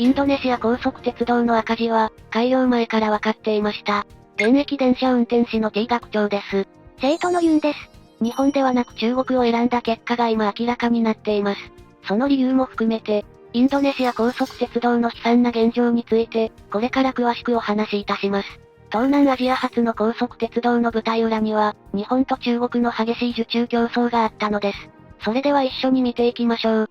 インドネシア高速鉄道の赤字は、開業前から分かっていました。現役電車運転士の T 学長です。生徒の言うんです。日本ではなく中国を選んだ結果が今明らかになっています。その理由も含めて、インドネシア高速鉄道の悲惨な現状について、これから詳しくお話しいたします。東南アジア初の高速鉄道の舞台裏には、日本と中国の激しい受注競争があったのです。それでは一緒に見ていきましょう。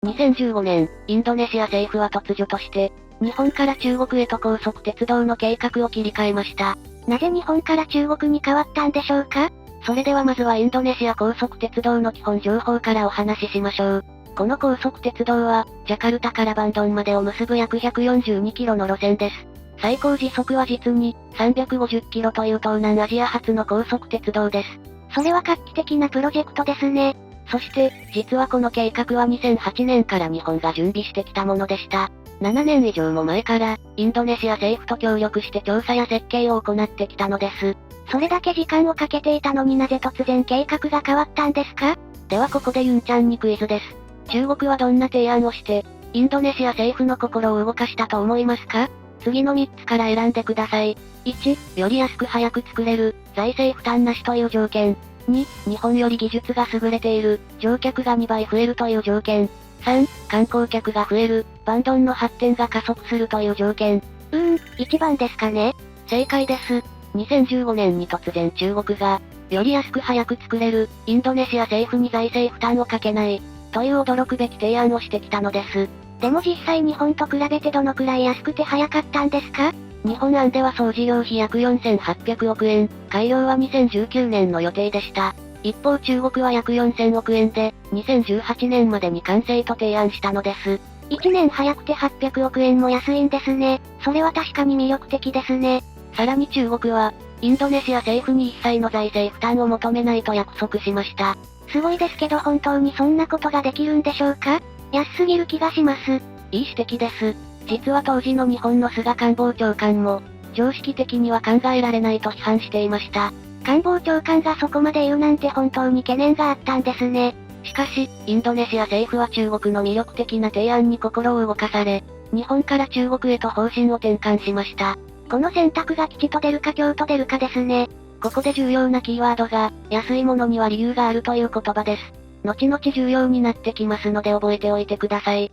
2015年、インドネシア政府は突如として、日本から中国へと高速鉄道の計画を切り替えました。なぜ日本から中国に変わったんでしょうか？それではまずはインドネシア高速鉄道の基本情報からお話ししましょう。この高速鉄道は、ジャカルタからバンドンまでを結ぶ約142キロの路線です。最高時速は実に、350キロという東南アジア初の高速鉄道です。それは画期的なプロジェクトですね。そして、実はこの計画は2008年から日本が準備してきたものでした。7年以上も前から、インドネシア政府と協力して調査や設計を行ってきたのです。それだけ時間をかけていたのになぜ突然計画が変わったんですか？ではここでユンちゃんにクイズです。中国はどんな提案をして、インドネシア政府の心を動かしたと思いますか？次の3つから選んでください。1、より安く早く作れる、財政負担なしという条件。2、日本より技術が優れている、乗客が2倍増えるという条件。3、観光客が増える、バンドンの発展が加速するという条件。1番ですかね。正解です。2015年に突然中国が、より安く早く作れる、インドネシア政府に財政負担をかけない、という驚くべき提案をしてきたのです。でも実際日本と比べてどのくらい安くて早かったんですか？日本案では総事業費約4800億円、開業は2019年の予定でした。一方中国は約4000億円で、2018年までに完成と提案したのです。1年早くて800億円も安いんですね。それは確かに魅力的ですね。さらに中国は、インドネシア政府に一切の財政負担を求めないと約束しました。すごいですけど本当にそんなことができるんでしょうか？安すぎる気がします。いい指摘です。実は当時の日本の菅官房長官も、常識的には考えられないと批判していました。官房長官がそこまで言うなんて本当に懸念があったんですね。しかし、インドネシア政府は中国の魅力的な提案に心を動かされ、日本から中国へと方針を転換しました。この選択が吉と出るか凶と出るかですね。ここで重要なキーワードが、安いものには理由があるという言葉です。後々重要になってきますので覚えておいてください。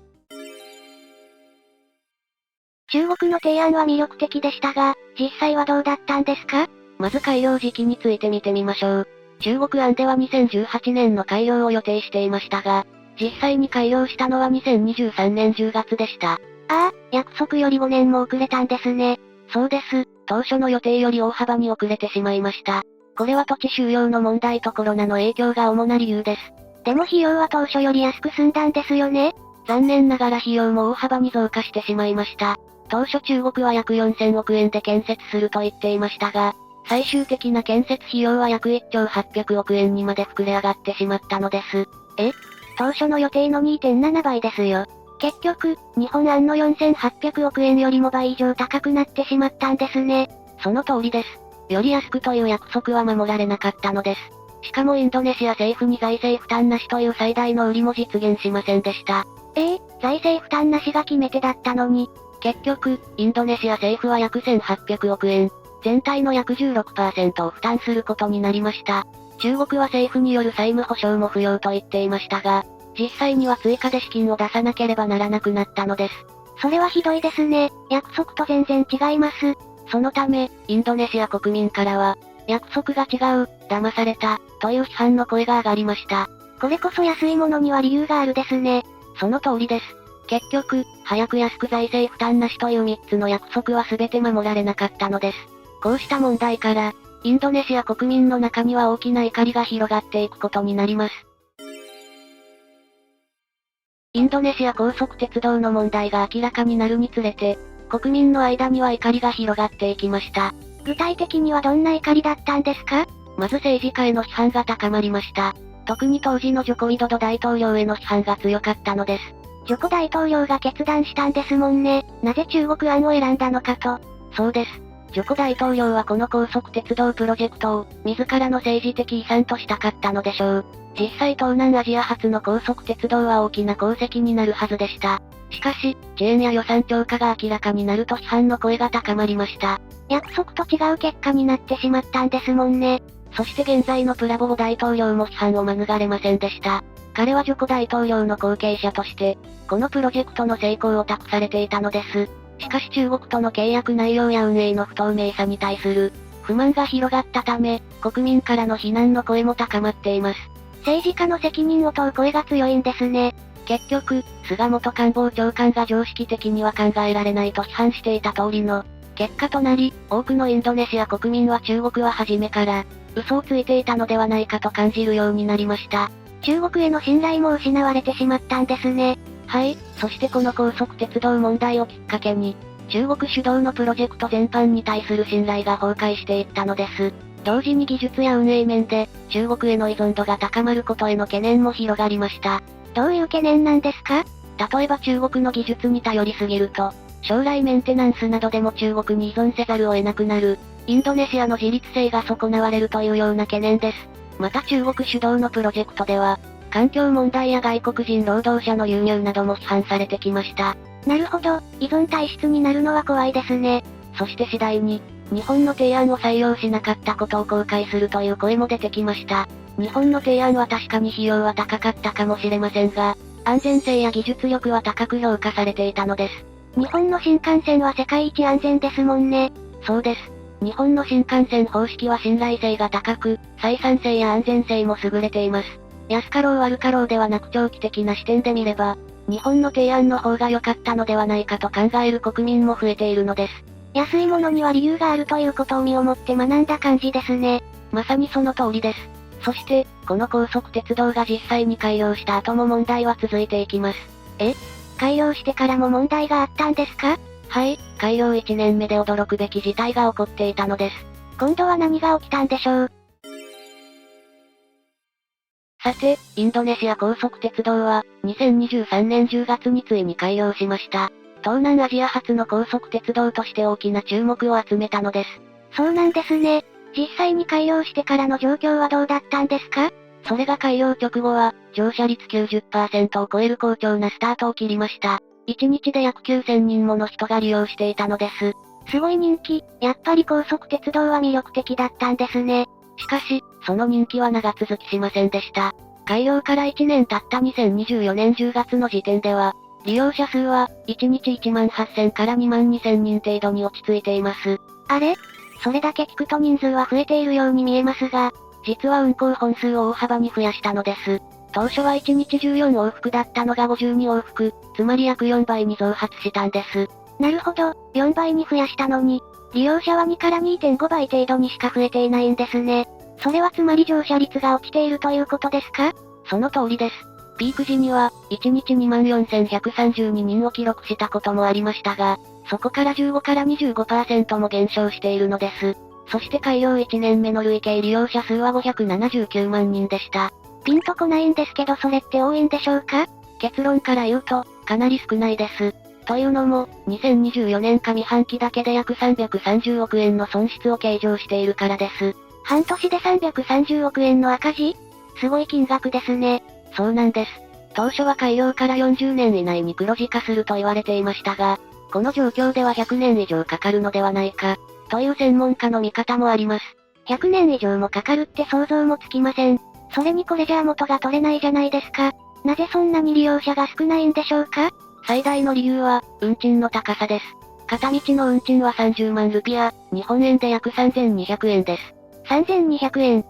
中国の提案は魅力的でしたが、実際はどうだったんですか？まず開業時期について見てみましょう。中国案では2018年の開業を予定していましたが、実際に開業したのは2023年10月でした。約束より5年も遅れたんですね。そうです。当初の予定より大幅に遅れてしまいました。これは土地収用の問題とコロナの影響が主な理由です。でも費用は当初より安く済んだんですよね？残念ながら費用も大幅に増加してしまいました。当初中国は約4000億円で建設すると言っていましたが、最終的な建設費用は約1兆800億円にまで膨れ上がってしまったのです。当初の予定の 2.7 倍ですよ。結局、日本案の4800億円よりも倍以上高くなってしまったんですね。その通りです。より安くという約束は守られなかったのです。しかもインドネシア政府に財政負担なしという最大の売りも実現しませんでした。財政負担なしが決め手だったのに。結局、インドネシア政府は約1800億円、全体の約 16% を負担することになりました。中国は政府による債務保証も不要と言っていましたが、実際には追加で資金を出さなければならなくなったのです。それはひどいですね。約束と全然違います。そのため、インドネシア国民からは、約束が違う、騙された、という批判の声が上がりました。これこそ安いものには理由があるですね。その通りです。結局、早く安く財政負担なしという3つの約束は全て守られなかったのです。こうした問題から、インドネシア国民の中には大きな怒りが広がっていくことになります。インドネシア高速鉄道の問題が明らかになるにつれて、国民の間には怒りが広がっていきました。具体的にはどんな怒りだったんですか？まず政治家への批判が高まりました。特に当時のジョコ・ウィドド大統領への批判が強かったのです。ジョコ大統領が決断したんですもんね。なぜ中国案を選んだのかと。そうです。ジョコ大統領はこの高速鉄道プロジェクトを、自らの政治的遺産としたかったのでしょう。実際東南アジア初の高速鉄道は大きな功績になるはずでした。しかし、遅延や予算超過が明らかになると批判の声が高まりました。約束と違う結果になってしまったんですもんね。そして現在のプラボボ大統領も批判を免れませんでした。彼はジョコ大統領の後継者として、このプロジェクトの成功を託されていたのです。しかし中国との契約内容や運営の不透明さに対する不満が広がったため、国民からの非難の声も高まっています。政治家の責任を問う声が強いんですね。結局、菅元官房長官が常識的には考えられないと批判していた通りの結果となり、多くのインドネシア国民は中国は初めから嘘をついていたのではないかと感じるようになりました。中国への信頼も失われてしまったんですね。はい、そしてこの高速鉄道問題をきっかけに、中国主導のプロジェクト全般に対する信頼が崩壊していったのです。同時に技術や運営面で、中国への依存度が高まることへの懸念も広がりました。どういう懸念なんですか？例えば中国の技術に頼りすぎると、将来メンテナンスなどでも中国に依存せざるを得なくなる、インドネシアの自立性が損なわれるというような懸念です。また中国主導のプロジェクトでは、環境問題や外国人労働者の輸入なども批判されてきました。なるほど、依存体質になるのは怖いですね。そして次第に、日本の提案を採用しなかったことを後悔するという声も出てきました。日本の提案は確かに費用は高かったかもしれませんが、安全性や技術力は高く評価されていたのです。日本の新幹線は世界一安全ですもんね。そうです。日本の新幹線方式は信頼性が高く、採算性や安全性も優れています。安かろう悪かろうではなく長期的な視点で見れば、日本の提案の方が良かったのではないかと考える国民も増えているのです。安いものには理由があるということを身をもって学んだ感じですね。まさにその通りです。そして、この高速鉄道が実際に開業した後も問題は続いていきます。開業してからも問題があったんですか？はい、開業1年目で驚くべき事態が起こっていたのです。今度は何が起きたんでしょう？さて、インドネシア高速鉄道は、2023年10月についに開業しました。東南アジア初の高速鉄道として大きな注目を集めたのです。そうなんですね。実際に開業してからの状況はどうだったんですか？それが開業直後は、乗車率 90% を超える好調なスタートを切りました。1日で約9000人もの人が利用していたのです。すごい人気、やっぱり高速鉄道は魅力的だったんですね。しかし、その人気は長続きしませんでした。開業から1年経った2024年10月の時点では、利用者数は、1日1万8000から2万2000人程度に落ち着いています。あれ？それだけ聞くと人数は増えているように見えますが、実は運行本数を大幅に増やしたのです。当初は1日14往復だったのが52往復、つまり約4倍に増発したんです。なるほど、4倍に増やしたのに、利用者は2から 2.5 倍程度にしか増えていないんですね。それはつまり乗車率が落ちているということですか？その通りです。ピーク時には、1日24,132人を記録したこともありましたが、そこから15から 25% も減少しているのです。そして開業1年目の累計利用者数は579万人でした。ピンとこないんですけどそれって多いんでしょうか？結論から言うと、かなり少ないです。というのも、2024年上半期だけで約330億円の損失を計上しているからです。半年で330億円の赤字？すごい金額ですね。そうなんです。当初は開業から40年以内に黒字化すると言われていましたが、この状況では100年以上かかるのではないか、という専門家の見方もあります。100年以上もかかるって想像もつきません。それにこれじゃあ元が取れないじゃないですか。なぜそんなに利用者が少ないんでしょうか？最大の理由は、運賃の高さです。片道の運賃は30万ルピア、日本円で約3200円です。3200円。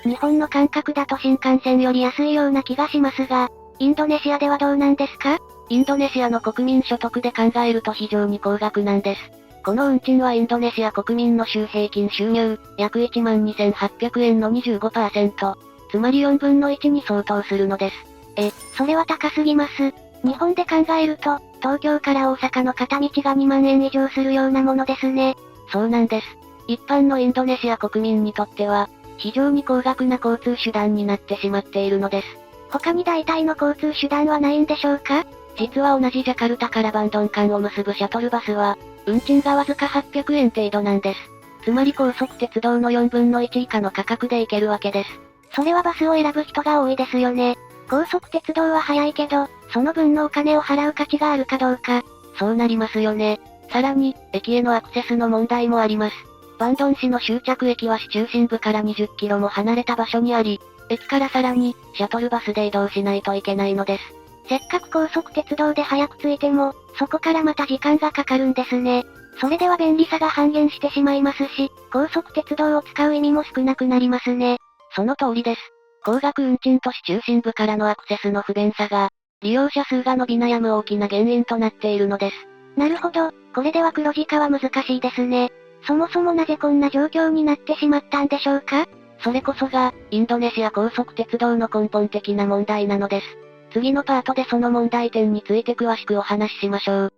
日本の感覚だと新幹線より安いような気がしますが、インドネシアではどうなんですか？インドネシアの国民所得で考えると非常に高額なんです。この運賃はインドネシア国民の週平均収入、約12,800円の 25%、つまり4分の1に相当するのです。それは高すぎます。日本で考えると、東京から大阪の片道が2万円以上するようなものですね。そうなんです。一般のインドネシア国民にとっては、非常に高額な交通手段になってしまっているのです。他に代替の交通手段はないんでしょうか？実は同じジャカルタからバンドン間を結ぶシャトルバスは、運賃がわずか800円程度なんです。つまり高速鉄道の4分の1以下の価格で行けるわけです。それはバスを選ぶ人が多いですよね。高速鉄道は早いけど、その分のお金を払う価値があるかどうか。そうなりますよね。さらに、駅へのアクセスの問題もあります。バンドン市の終着駅は市中心部から20キロも離れた場所にあり、駅からさらに、シャトルバスで移動しないといけないのです。せっかく高速鉄道で早く着いても、そこからまた時間がかかるんですね。それでは便利さが半減してしまいますし、高速鉄道を使う意味も少なくなりますね。その通りです。高額運賃と市中心部からのアクセスの不便さが、利用者数が伸び悩む大きな原因となっているのです。なるほど、これでは黒字化は難しいですね。そもそもなぜこんな状況になってしまったんでしょうか？それこそが、インドネシア高速鉄道の根本的な問題なのです。次のパートでその問題点について詳しくお話ししましょう。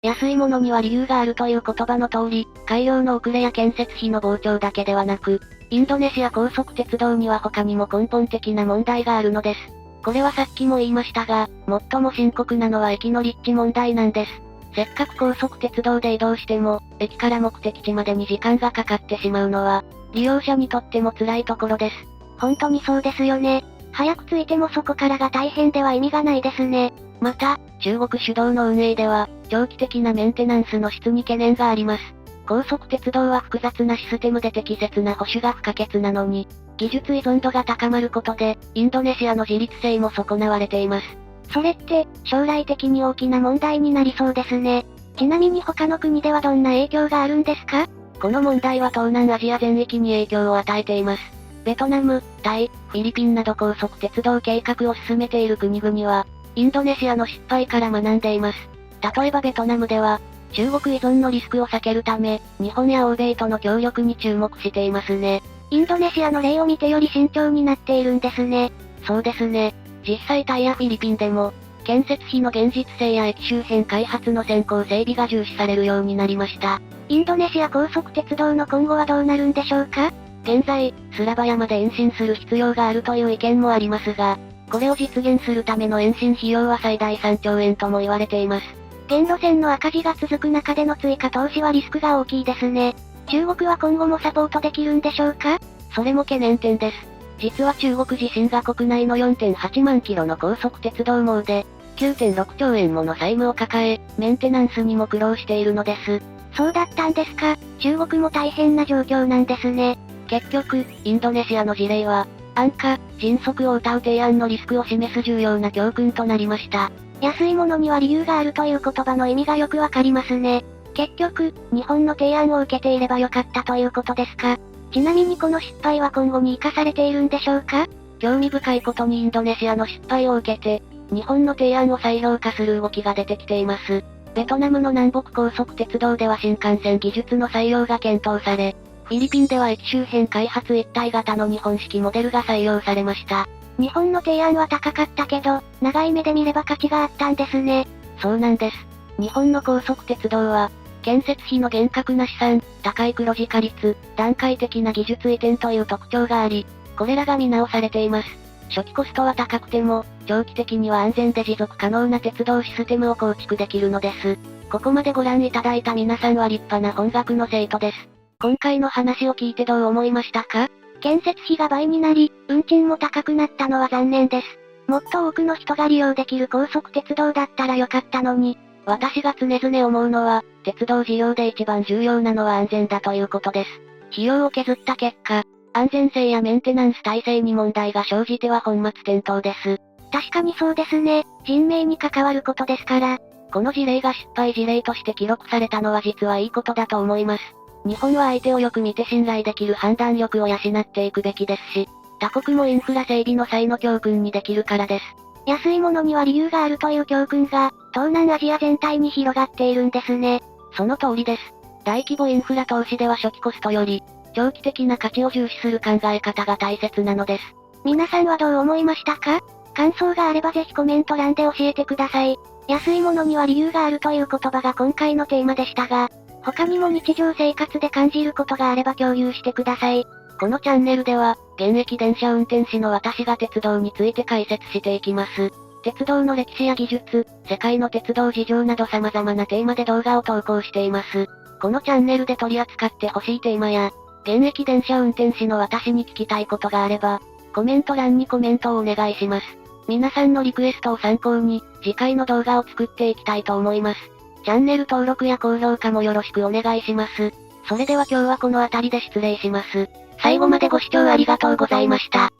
安いものには理由があるという言葉の通り、改良の遅れや建設費の膨張だけではなく、インドネシア高速鉄道には他にも根本的な問題があるのです。これはさっきも言いましたが、最も深刻なのは駅の立地問題なんです。せっかく高速鉄道で移動しても、駅から目的地までに時間がかかってしまうのは、利用者にとっても辛いところです。本当にそうですよね。早く着いてもそこからが大変では意味がないですね。また、中国主導の運営では、長期的なメンテナンスの質に懸念があります。高速鉄道は複雑なシステムで適切な保守が不可欠なのに、技術依存度が高まることで、インドネシアの自立性も損なわれています。それって、将来的に大きな問題になりそうですね。ちなみに他の国ではどんな影響があるんですか？この問題は東南アジア全域に影響を与えています。ベトナム、タイ、フィリピンなど高速鉄道計画を進めている国々は、インドネシアの失敗から学んでいます。例えばベトナムでは、中国依存のリスクを避けるため、日本や欧米との協力に注目していますね。インドネシアの例を見てより慎重になっているんですね。そうですね。実際タイやフィリピンでも、建設費の現実性や駅周辺開発の先行整備が重視されるようになりました。インドネシア高速鉄道の今後はどうなるんでしょうか？現在、スラバヤまで延伸する必要があるという意見もありますが、これを実現するための延伸費用は最大3兆円とも言われています。現路線の赤字が続く中での追加投資はリスクが大きいですね。中国は今後もサポートできるんでしょうか？それも懸念点です。実は中国自身が国内の 4.8 万キロの高速鉄道網で、9.6兆円もの債務を抱え、メンテナンスにも苦労しているのです。そうだったんですか。中国も大変な状況なんですね。結局、インドネシアの事例は、安価、迅速を謳う提案のリスクを示す重要な教訓となりました。安いものには理由があるという言葉の意味がよくわかりますね。結局、日本の提案を受けていればよかったということですか。ちなみにこの失敗は今後に生かされているんでしょうか？興味深いことにインドネシアの失敗を受けて、日本の提案を再評価する動きが出てきています。ベトナムの南北高速鉄道では新幹線技術の採用が検討され、フィリピンでは駅周辺開発一体型の日本式モデルが採用されました。日本の提案は高かったけど、長い目で見れば価値があったんですね。そうなんです。日本の高速鉄道は、建設費の厳格な試算、高い黒字化率、段階的な技術移転という特徴があり、これらが見直されています。初期コストは高くても、長期的には安全で持続可能な鉄道システムを構築できるのです。ここまでご覧いただいた皆さんは立派な本学の生徒です。今回の話を聞いてどう思いましたか？建設費が倍になり、運賃も高くなったのは残念です。もっと多くの人が利用できる高速鉄道だったらよかったのに。私が常々思うのは、鉄道事業で一番重要なのは安全だということです。費用を削った結果、安全性やメンテナンス体制に問題が生じては本末転倒です。確かにそうですね。人命に関わることですから。この事例が失敗事例として記録されたのは実はいいことだと思います。日本は相手をよく見て信頼できる判断力を養っていくべきですし、他国もインフラ整備の際の教訓にできるからです。安いものには理由があるという教訓が、東南アジア全体に広がっているんですね。その通りです。大規模インフラ投資では初期コストより、長期的な価値を重視する考え方が大切なのです。皆さんはどう思いましたか？感想があればぜひコメント欄で教えてください。安いものには理由があるという言葉が今回のテーマでしたが、他にも日常生活で感じることがあれば共有してください。このチャンネルでは、現役電車運転士の私が鉄道について解説していきます。鉄道の歴史や技術、世界の鉄道事情など様々なテーマで動画を投稿しています。このチャンネルで取り扱ってほしいテーマや、現役電車運転士の私に聞きたいことがあれば、コメント欄にコメントをお願いします。皆さんのリクエストを参考に、次回の動画を作っていきたいと思います。チャンネル登録や高評価もよろしくお願いします。それでは今日はこの辺りで失礼します。最後までご視聴ありがとうございました。